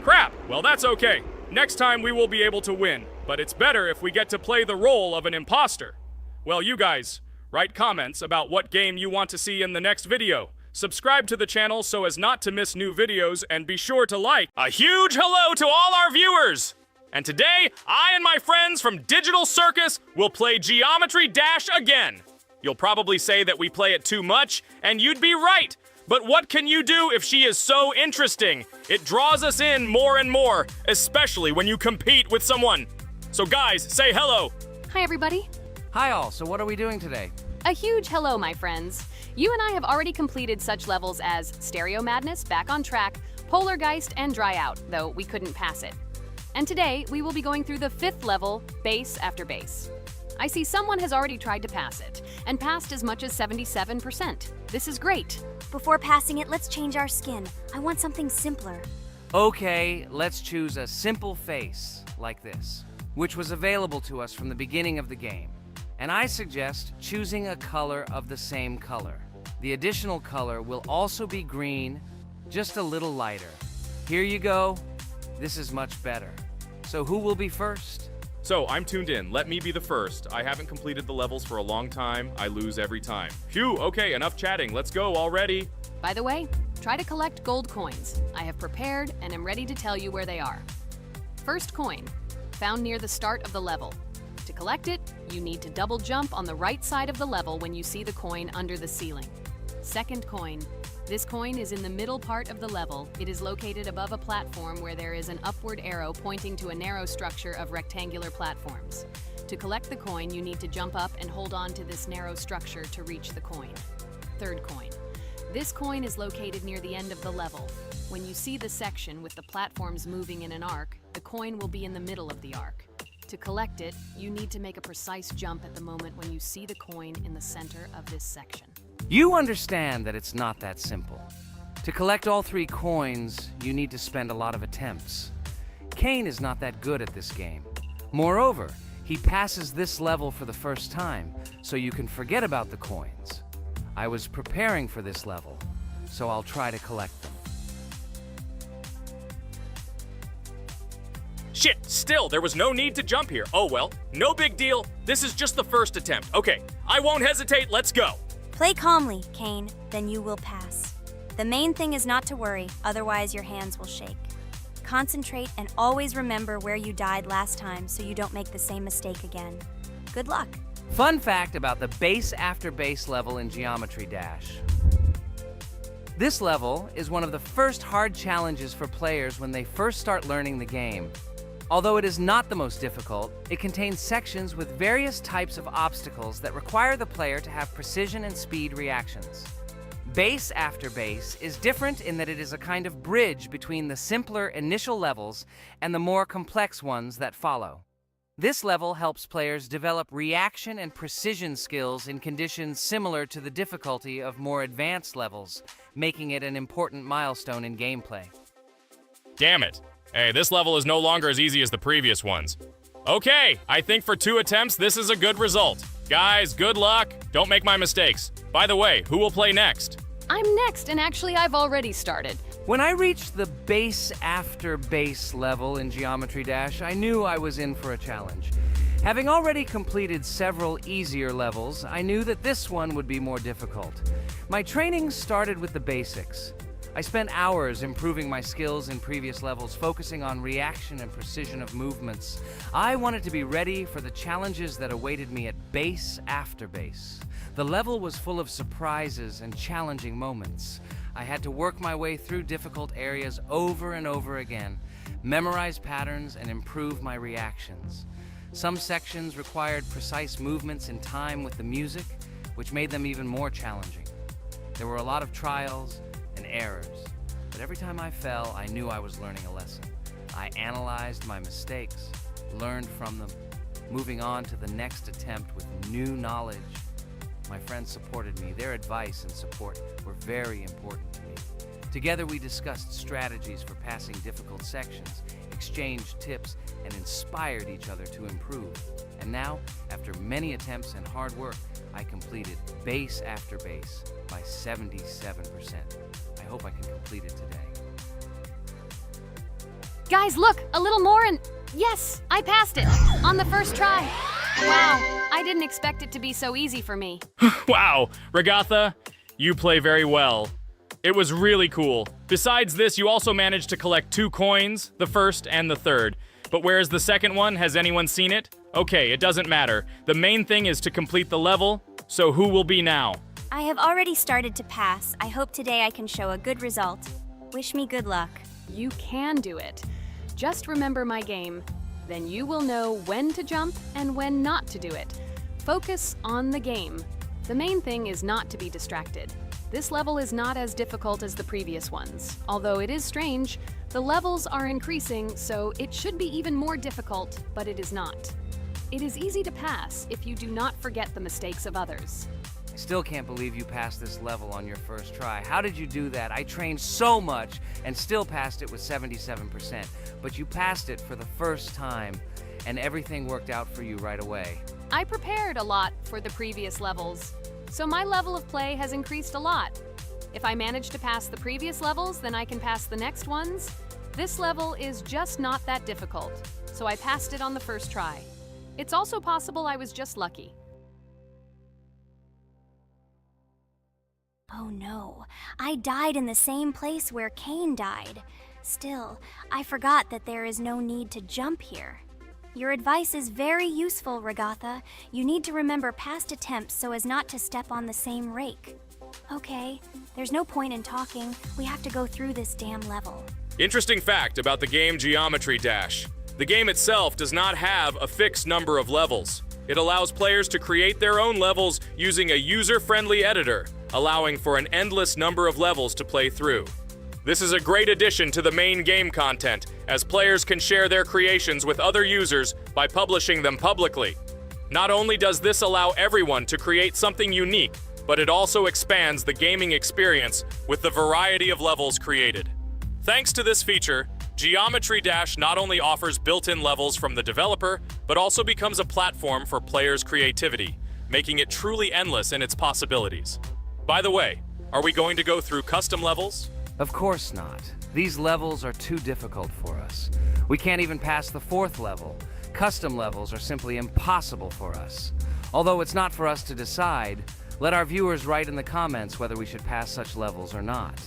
Crap! Well, that's okay. Next time we will be able to win, but it's better if we get to play the role of an imposter. Well, you guys, write comments about what game you want to see in the next video. Subscribe to the channel so as not to miss new videos, and be sure to like. A huge hello to all our viewers! And today, I and my friends from Digital Circus will play Geometry Dash again. You'll probably say that we play it too much, and you'd be right. But what can you do if she is so interesting? It draws us in more and more, especially when you compete with someone. So guys, say hello. Hi, everybody. Hi all, so what are we doing today? A huge hello, my friends. You and I have already completed such levels as Stereo Madness, Back on Track, Polargeist, and Dry Out, though we couldn't pass it. And today, we will be going through the 5th level, Base After Base. I see someone has already tried to pass it, and passed as much as 77%. This is great. Before passing it, let's change our skin. I want something simpler. Okay, let's choose a simple face, like this, which was available to us from the beginning of the game. And I suggest choosing a color of the same color. The additional color will also be green, just a little lighter. Here you go. This is much better. So who will be first? So, I'm tuned in. Let me be the first. I haven't completed the levels for a long time. I lose every time. Phew, okay, enough chatting. Let's go already. By the way, Try to collect gold coins. I have prepared and am ready to tell you where they are. First coin, found near the start of the level. To collect it, you need to double jump on the right side of the level when you see the coin under the ceiling. Second coin. This coin is in the middle part of the level. It is located above a platform where there is an upward arrow pointing to a narrow structure of rectangular platforms. To collect the coin, you need to jump up and hold on to this narrow structure to reach the coin. Third coin. This coin is located near the end of the level. When you see the section with the platforms moving in an arc, the coin will be in the middle of the arc. To collect it, you need to make a precise jump at the moment when you see the coin in the center of this section. You understand that it's not that simple. To collect all 3 coins, you need to spend a lot of attempts. Kane is not that good at this game. Moreover, he passes this level for the first time, so you can forget about the coins. I was preparing for this level, so I'll try to collect them. Shit, still, there was no need to jump here. Oh well, no big deal. This is just the first attempt. Okay, I won't hesitate, let's go. Play calmly, Kane, then you will pass. The main thing is not to worry, otherwise your hands will shake. Concentrate and always remember where you died last time so you don't make the same mistake again. Good luck. Fun fact about the base after base level in Geometry Dash. This level is one of the first hard challenges for players when they first start learning the game. Although it is not the most difficult, it contains sections with various types of obstacles that require the player to have precision and speed reactions. Base after base is different in that it is a kind of bridge between the simpler initial levels and the more complex ones that follow. This level helps players develop reaction and precision skills in conditions similar to the difficulty of more advanced levels, making it an important milestone in gameplay. Damn it. Hey, this level is no longer as easy as the previous ones. Okay, I think for 2 attempts, this is a good result. Guys, good luck. Don't make my mistakes. By the way, who will play next? I'm next, and actually I've already started. When I reached the base after base level in Geometry Dash, I knew I was in for a challenge. Having already completed several easier levels, I knew that this one would be more difficult. My training started with the basics. I spent hours improving my skills in previous levels, focusing on reaction and precision of movements. I wanted to be ready for the challenges that awaited me at base after base. The level was full of surprises and challenging moments. I had to work my way through difficult areas over and over again, memorize patterns, and improve my reactions. Some sections required precise movements in time with the music, which made them even more challenging. There were a lot of trials and errors, but every time I fell, I knew I was learning a lesson. I analyzed my mistakes, learned from them, moving on to the next attempt with new knowledge. My friends supported me. Their advice and support were very important to me. Together we discussed strategies for passing difficult sections, exchanged tips, and inspired each other to improve. And now, after many attempts and hard work, I completed base after base by 77%. I hope I can complete it today. Guys, look, a little more and yes, I passed it on the first try. Wow, I didn't expect it to be so easy for me. Wow, Regatha, you play very well. It was really cool. Besides this, you also managed to collect 2 coins, the first and the third. But where's the second one? Has anyone seen it? Okay, it doesn't matter. The main thing is to complete the level, so who will be now? I have already started to pass. I hope today I can show a good result. Wish me good luck. You can do it. Just remember my game. Then you will know when to jump and when not to do it. Focus on the game. The main thing is not to be distracted. This level is not as difficult as the previous ones. Although it is strange, the levels are increasing, so it should be even more difficult, but it is not. It is easy to pass if you do not forget the mistakes of others. I still can't believe you passed this level on your first try. How did you do that? I trained so much and still passed it with 77%. But you passed it for the first time, and everything worked out for you right away. I prepared a lot for the previous levels, so my level of play has increased a lot. If I manage to pass the previous levels, then I can pass the next ones. This level is just not that difficult, so I passed it on the first try. It's also possible I was just lucky. Oh no, I died in the same place where Cain died. Still, I forgot that there is no need to jump here. Your advice is very useful, Ragatha. You need to remember past attempts so as not to step on the same rake. Okay, there's no point in talking. We have to go through this damn level. Interesting fact about the game Geometry Dash. The game itself does not have a fixed number of levels. It allows players to create their own levels using a user-friendly editor, allowing for an endless number of levels to play through. This is a great addition to the main game content, as players can share their creations with other users by publishing them publicly. Not only does this allow everyone to create something unique, but it also expands the gaming experience with the variety of levels created. Thanks to this feature, Geometry Dash not only offers built-in levels from the developer, but also becomes a platform for players' creativity, making it truly endless in its possibilities. By the way, are we going to go through custom levels? Of course not. These levels are too difficult for us. We can't even pass the 4th level. Custom levels are simply impossible for us. Although it's not for us to decide, let our viewers write in the comments whether we should pass such levels or not.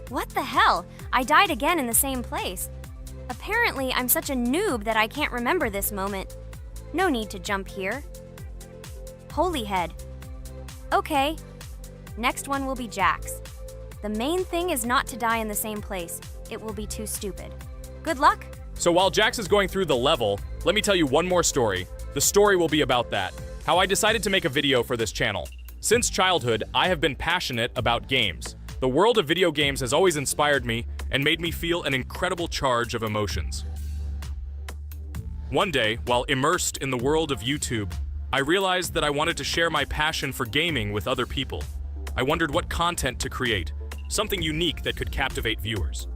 What the hell? I died again in the same place. Apparently, I'm such a noob that I can't remember this moment. No need to jump here. Holy head. Okay. Next one will be Jax. The main thing is not to die in the same place. It will be too stupid. Good luck. So while Jax is going through the level, let me tell you one more story. The story will be about that, how I decided to make a video for this channel. Since childhood, I have been passionate about games. The world of video games has always inspired me and made me feel an incredible charge of emotions. One day, while immersed in the world of YouTube, I realized that I wanted to share my passion for gaming with other people. I wondered what content to create, something unique that could captivate viewers.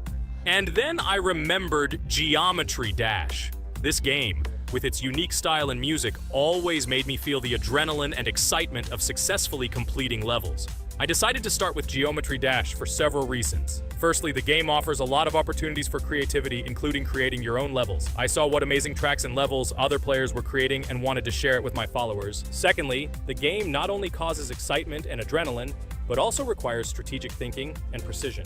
And then I remembered Geometry Dash. This game, with its unique style and music, always made me feel the adrenaline and excitement of successfully completing levels. I decided to start with Geometry Dash for several reasons. Firstly, the game offers a lot of opportunities for creativity, including creating your own levels. I saw what amazing tracks and levels other players were creating and wanted to share it with my followers. Secondly, the game not only causes excitement and adrenaline, but also requires strategic thinking and precision.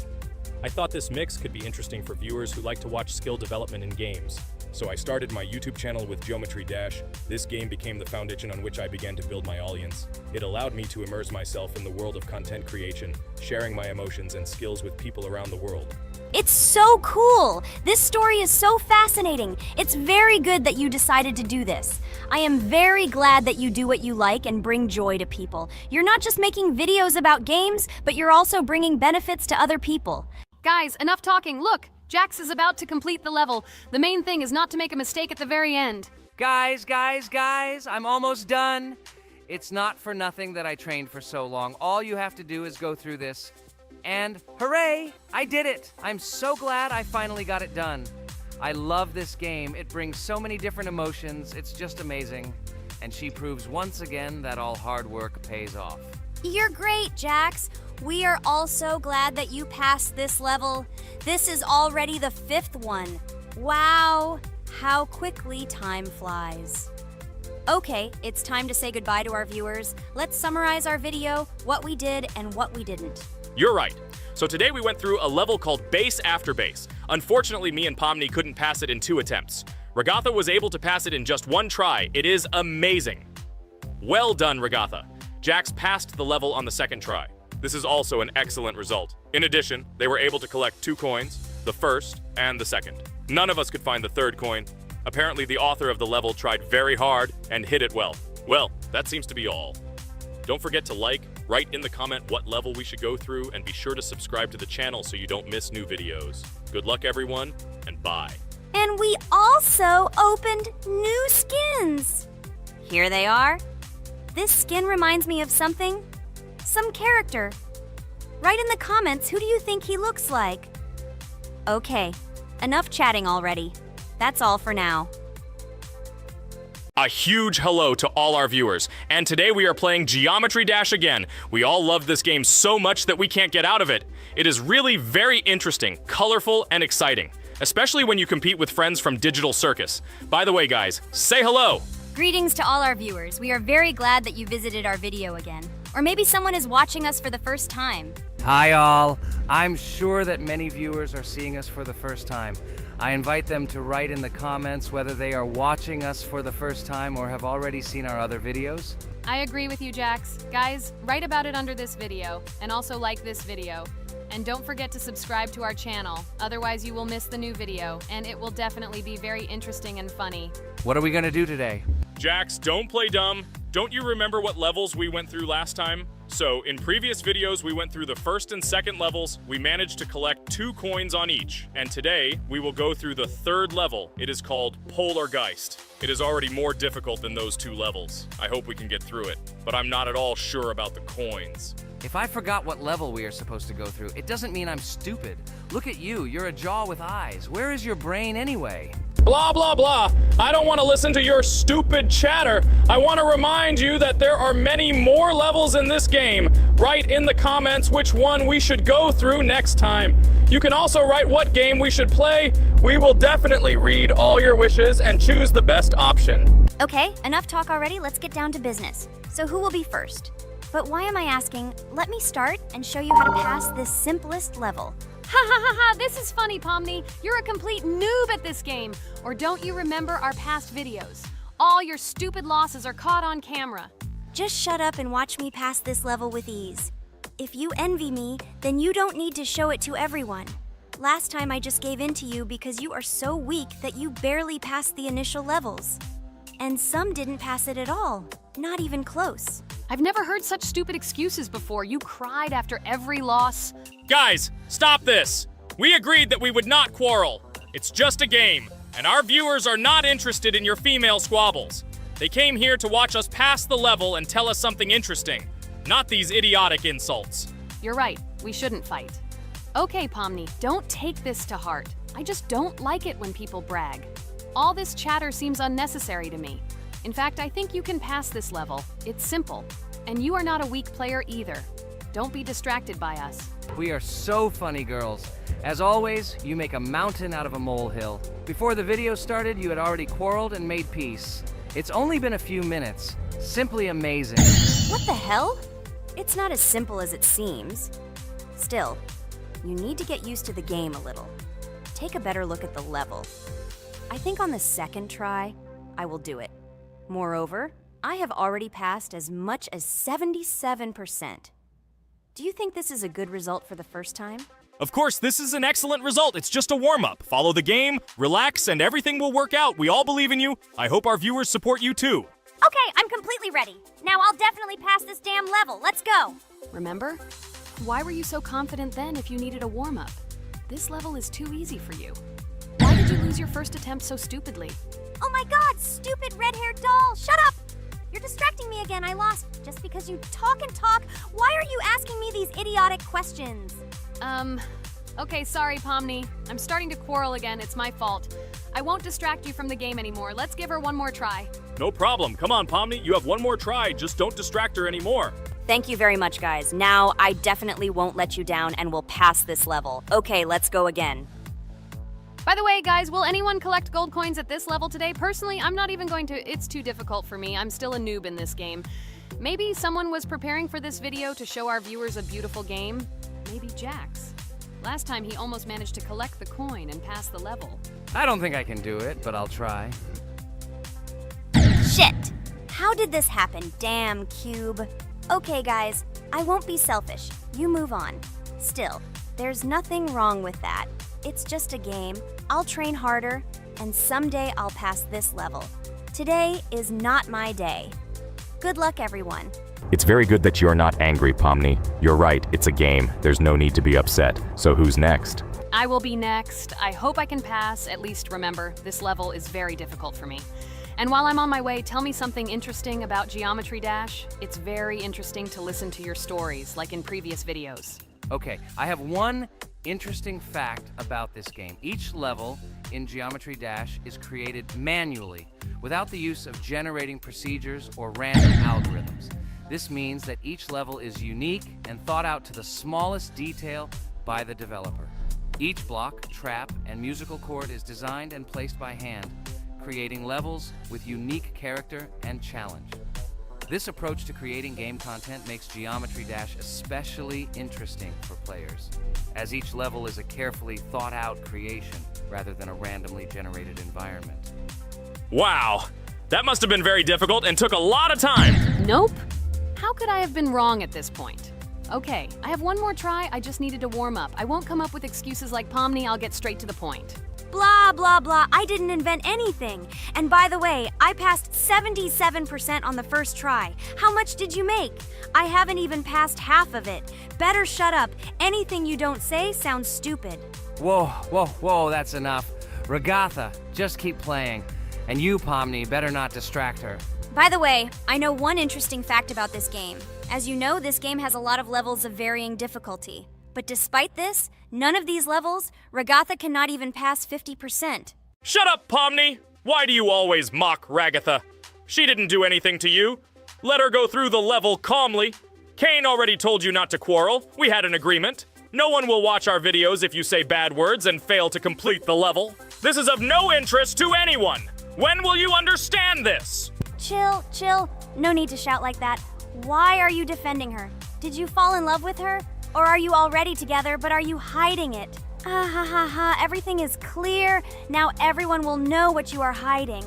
I thought this mix could be interesting for viewers who like to watch skill development in games. So I started my YouTube channel with Geometry Dash. This game became the foundation on which I began to build my audience. It allowed me to immerse myself in the world of content creation, sharing my emotions and skills with people around the world. It's so cool! This story is so fascinating. It's very good that you decided to do this. I am very glad that you do what you like and bring joy to people. You're not just making videos about games, but you're also bringing benefits to other people. Guys, enough talking. Look, Jax is about to complete the level. The main thing is not to make a mistake at the very end. Guys, I'm almost done. It's not for nothing that I trained for so long. All you have to do is go through this. And hooray, I did it. I'm so glad I finally got it done. I love this game. It brings so many different emotions. It's just amazing. And she proves once again that all hard work pays off. You're great, Jax. We are also glad that you passed this level. This is already the 5th one. Wow, how quickly time flies. Okay, it's time to say goodbye to our viewers. Let's summarize our video, what we did and what we didn't. You're right. So today we went through a level called Base After Base. Unfortunately, me and Pomni couldn't pass it in 2 attempts. Ragatha was able to pass it in just 1 try. It is amazing. Well done, Ragatha. Jax passed the level on the 2nd try. This is also an excellent result. In addition, they were able to collect 2 coins, the 1st and the 2nd. None of us could find the 3rd coin. Apparently, the author of the level tried very hard and hit it well. Well, that seems to be all. Don't forget to like, write in the comment what level we should go through, and be sure to subscribe to the channel so you don't miss new videos. Good luck, everyone, and bye. And we also opened new skins. Here they are. This skin reminds me of something. Some character. Write in the comments, who do you think he looks like? Okay, enough chatting already. That's all for now. A huge hello to all our viewers, and today we are playing Geometry Dash again. We all love this game so much that we can't get out of it. It is really very interesting, colorful, and exciting, especially when you compete with friends from Digital Circus. By the way, guys, say hello. Greetings to all our viewers. We are very glad that you visited our video again. Or maybe someone is watching us for the first time. Hi all. I'm sure that many viewers are seeing us for the first time. I invite them to write in the comments whether they are watching us for the first time or have already seen our other videos. I agree with you, Jax. Guys, write about it under this video, and also like this video. And don't forget to subscribe to our channel, otherwise you will miss the new video, and it will definitely be very interesting and funny. What are we gonna do today? Jax, don't play dumb. Don't you remember what levels we went through last time? So, in previous videos, we went through the first and second levels. We managed to collect 2 coins on each. And today, we will go through the third level. It is called Polargeist. It is already more difficult than those 2 levels. I hope we can get through it, but I'm not at all sure about the coins. If I forgot what level we are supposed to go through, it doesn't mean I'm stupid. Look at you, you're a jaw with eyes. Where is your brain anyway? Blah, blah, blah. I don't want to listen to your stupid chatter. I want to remind you that there are many more levels in this game. Write in the comments which one we should go through next time. You can also write what game we should play. We will definitely read all your wishes and choose the best option. Okay, enough talk already. Let's get down to business. So who will be first? But why am I asking? Let me start and show you how to pass this simplest level. Ha ha ha ha, this is funny, Pomni. You're a complete noob at this game. Or don't you remember our past videos? All your stupid losses are caught on camera. Just shut up and watch me pass this level with ease. If you envy me, then you don't need to show it to everyone. Last time I just gave in to you because you are so weak that you barely passed the initial levels. And some didn't pass it at all, not even close. I've never heard such stupid excuses before. You cried after every loss. Guys, stop this. We agreed that we would not quarrel. It's just a game, and our viewers are not interested in your female squabbles. They came here to watch us pass the level and tell us something interesting, not these idiotic insults. You're right, we shouldn't fight. Okay, Pomni, don't take this to heart. I just don't like it when people brag. All this chatter seems unnecessary to me. In fact, I think you can pass this level. It's simple. And you are not a weak player either. Don't be distracted by us. We are so funny, girls. As always, you make a mountain out of a molehill. Before the video started, you had already quarreled and made peace. It's only been a few minutes. Simply amazing. What the hell? It's not as simple as it seems. Still, you need to get used to the game a little. Take a better look at the level. I think on the second try, I will do it. Moreover, I have already passed as much as 77%. Do you think this is a good result for the first time? Of course, this is an excellent result. It's just a warm-up. Follow the game, relax, and everything will work out. We all believe in you. I hope our viewers support you too. Okay, I'm completely ready. Now I'll definitely pass this damn level. Let's go. Remember? Why were you so confident then if you needed a warm-up? This level is too easy for you. Why did you lose your first attempt so stupidly? Oh my god, stupid red-haired doll! Shut up! You're distracting me again. I lost. Just because you talk and talk, why are you asking me these idiotic questions? Okay, sorry, Pomni. I'm starting to quarrel again. It's my fault. I won't distract you from the game anymore. Let's give her one more try. No problem. Come on, Pomni. You have one more try. Just don't distract her anymore. Thank you very much, guys. Now, I definitely won't let you down and will pass this level. Okay, let's go again. By the way, guys, will anyone collect gold coins at this level today? Personally, I'm not even going to. It's too difficult for me. I'm still a noob in this game. Maybe someone was preparing for this video to show our viewers a beautiful game. Maybe Jax. Last time he almost managed to collect the coin and pass the level. I don't think I can do it, but I'll try. Shit! How did this happen? Damn, Cube. Okay, guys, I won't be selfish. You move on. Still, there's nothing wrong with that. It's just a game. I'll train harder, and someday I'll pass this level. Today is not my day. Good luck, everyone. It's very good that you're not angry, Pomni. You're right, it's a game. There's no need to be upset. So who's next? I will be next. I hope I can pass. At least remember, this level is very difficult for me. And while I'm on my way, tell me something interesting about Geometry Dash. It's very interesting to listen to your stories, like in previous videos. Okay, I have one interesting fact about this game. Each level in Geometry Dash is created manually, without the use of generating procedures or random algorithms. This means that each level is unique and thought out to the smallest detail by the developer. Each block, trap, and musical chord is designed and placed by hand, creating levels with unique character and challenge. This approach to creating game content makes Geometry Dash especially interesting for players, as each level is a carefully thought-out creation rather than a randomly generated environment. Wow, that must have been very difficult and took a lot of time. Nope. How could I have been wrong at this point? Okay, I have one more try. I just needed to warm up. I won't come up with excuses like Pomni. I'll get straight to the point. Blah, blah, blah. I didn't invent anything. And by the way, I passed 77% on the first try. How much did you make? I haven't even passed half of it. Better shut up. Anything you don't say sounds stupid. Whoa, that's enough. Regatha, just keep playing. And you, Pomni, better not distract her. By the way, I know one interesting fact about this game. As you know, this game has a lot of levels of varying difficulty. But despite this, none of these levels, Regatha cannot even pass 50%. Shut up, Pomni! Why do you always mock Ragatha? She didn't do anything to you. Let her go through the level calmly. Kane already told you not to quarrel. We had an agreement. No one will watch our videos if you say bad words and fail to complete the level. This is of no interest to anyone. When will you understand this? Chill. No need to shout like that. Why are you defending her? Did you fall in love with her? Or are you already together, but are you hiding it? Everything is clear. Now everyone will know what you are hiding.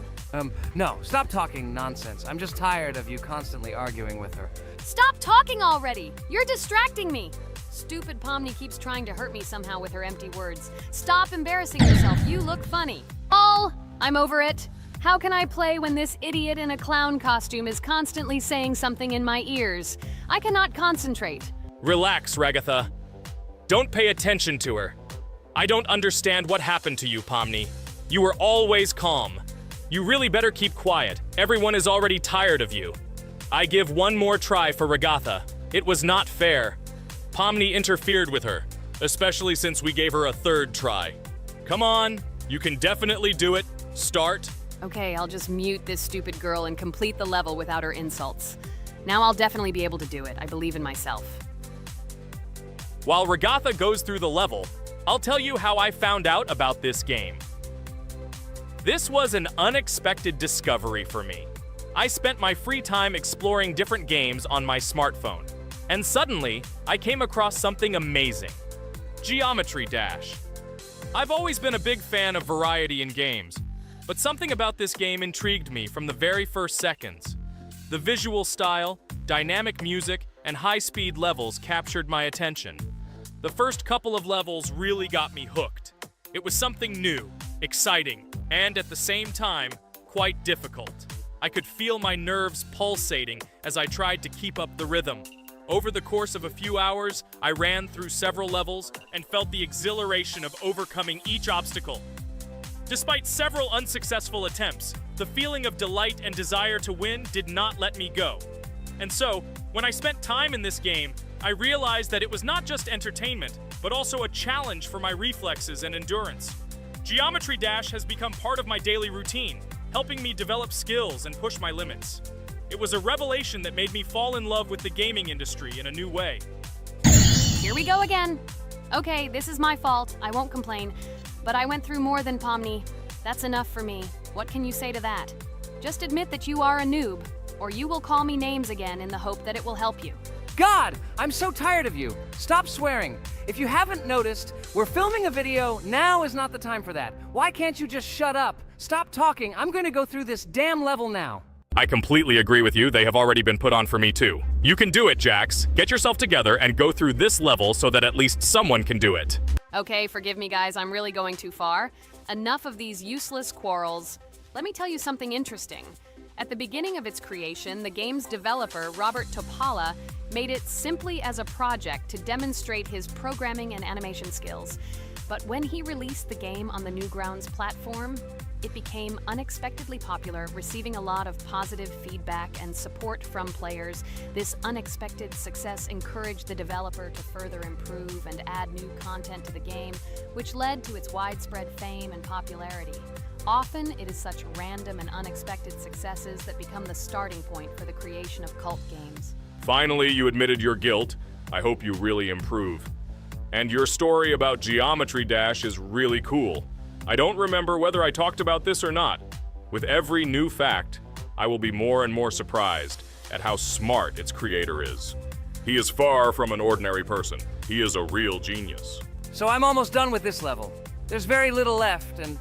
No, stop talking nonsense. I'm just tired of you constantly arguing with her. Stop talking already! You're distracting me! Stupid Pomni keeps trying to hurt me somehow with her empty words. Stop embarrassing yourself. You look funny. I'm over it. How can I play when this idiot in a clown costume is constantly saying something in my ears? I cannot concentrate. Relax, Ragatha. Don't pay attention to her. I don't understand what happened to you, Pomni. You were always calm. You really better keep quiet. Everyone is already tired of you. I give one more try for Regatha. It was not fair. Pomni interfered with her, especially since we gave her a third try. Come on, you can definitely do it. Start. Okay, I'll just mute this stupid girl and complete the level without her insults. Now I'll definitely be able to do it. I believe in myself. While Regatha goes through the level, I'll tell you how I found out about this game. This was an unexpected discovery for me. I spent my free time exploring different games on my smartphone, and suddenly, I came across something amazing. Geometry Dash. I've always been a big fan of variety in games, but something about this game intrigued me from the very first seconds. The visual style, dynamic music, and high-speed levels captured my attention. The first couple of levels really got me hooked. It was something new, exciting, and at the same time, quite difficult. I could feel my nerves pulsating as I tried to keep up the rhythm. Over the course of a few hours, I ran through several levels and felt the exhilaration of overcoming each obstacle. Despite several unsuccessful attempts, the feeling of delight and desire to win did not let me go. And so, when I spent time in this game, I realized that it was not just entertainment, but also a challenge for my reflexes and endurance. Geometry Dash has become part of my daily routine, helping me develop skills and push my limits. It was a revelation that made me fall in love with the gaming industry in a new way. Here we go again. Okay, this is my fault. I won't complain. But I went through more than Pomni. That's enough for me. What can you say to that? Just admit that you are a noob, or you will call me names again in the hope that it will help you. God, I'm so tired of you. Stop swearing. If you haven't noticed, we're filming a video. Now is not the time for that. Why can't you just shut up? Stop talking. I'm going to go through this damn level now. I completely agree with you. They have already been put on for me too. You can do it, Jax. Get yourself together and go through this level so that at least someone can do it. Okay, forgive me guys, I'm really going too far. Enough of these useless quarrels. Let me tell you something interesting. At the beginning of its creation, the game's developer, Robert Topala, made it simply as a project to demonstrate his programming and animation skills. But when he released the game on the Newgrounds platform, it became unexpectedly popular, receiving a lot of positive feedback and support from players. This unexpected success encouraged the developer to further improve and add new content to the game, which led to its widespread fame and popularity. Often, it is such random and unexpected successes that become the starting point for the creation of cult games. Finally, you admitted your guilt. I hope you really improve. And your story about Geometry Dash is really cool. I don't remember whether I talked about this or not, With every new fact, I will be more and more surprised at how smart its creator is. He is far from an ordinary person. He is a real genius. So I'm almost done with this level. There's very little left, and...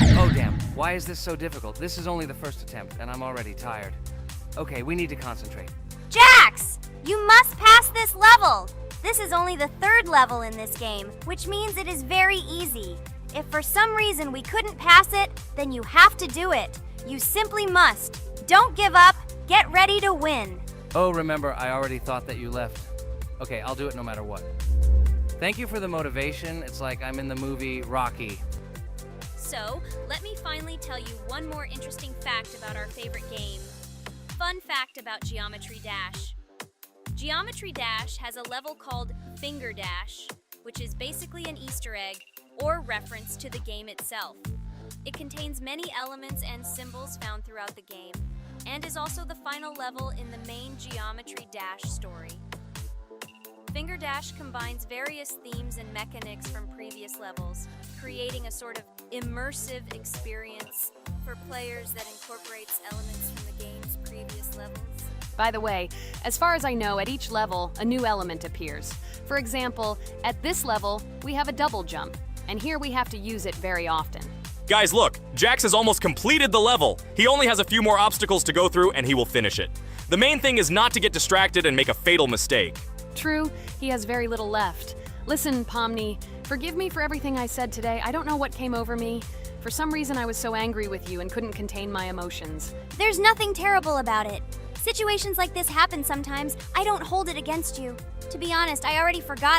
Oh damn, why is this so difficult? This is only the first attempt, and I'm already tired. Okay, we need to concentrate. Jax! You must pass this level! This is only the third level in this game, which means it is very easy. If for some reason we couldn't pass it, then you have to do it. You simply must. Don't give up. Get ready to win. Oh, remember, I already thought that you left. Okay, I'll do it no matter what. Thank you for the motivation. It's like I'm in the movie Rocky. So, let me finally tell you one more interesting fact about our favorite game. Fun fact about Geometry Dash. Geometry Dash has a level called Finger Dash, which is basically an Easter egg or reference to the game itself. It contains many elements and symbols found throughout the game, and is also the final level in the main Geometry Dash story. Finger Dash combines various themes and mechanics from previous levels, creating a sort of immersive experience for players that incorporates elements from the game's previous levels. By the way, as far as I know, at each level, a new element appears. For example, at this level, we have a double jump, and here we have to use it very often. Guys, look, Jax has almost completed the level. He only has a few more obstacles to go through and he will finish it. The main thing is not to get distracted and make a fatal mistake. True, he has very little left. Listen, Pomni, forgive me for everything I said today. I don't know what came over me. For some reason, I was so angry with you and couldn't contain my emotions. There's nothing terrible about it. Situations like this happen sometimes. I don't hold it against you. To be honest, I already forgot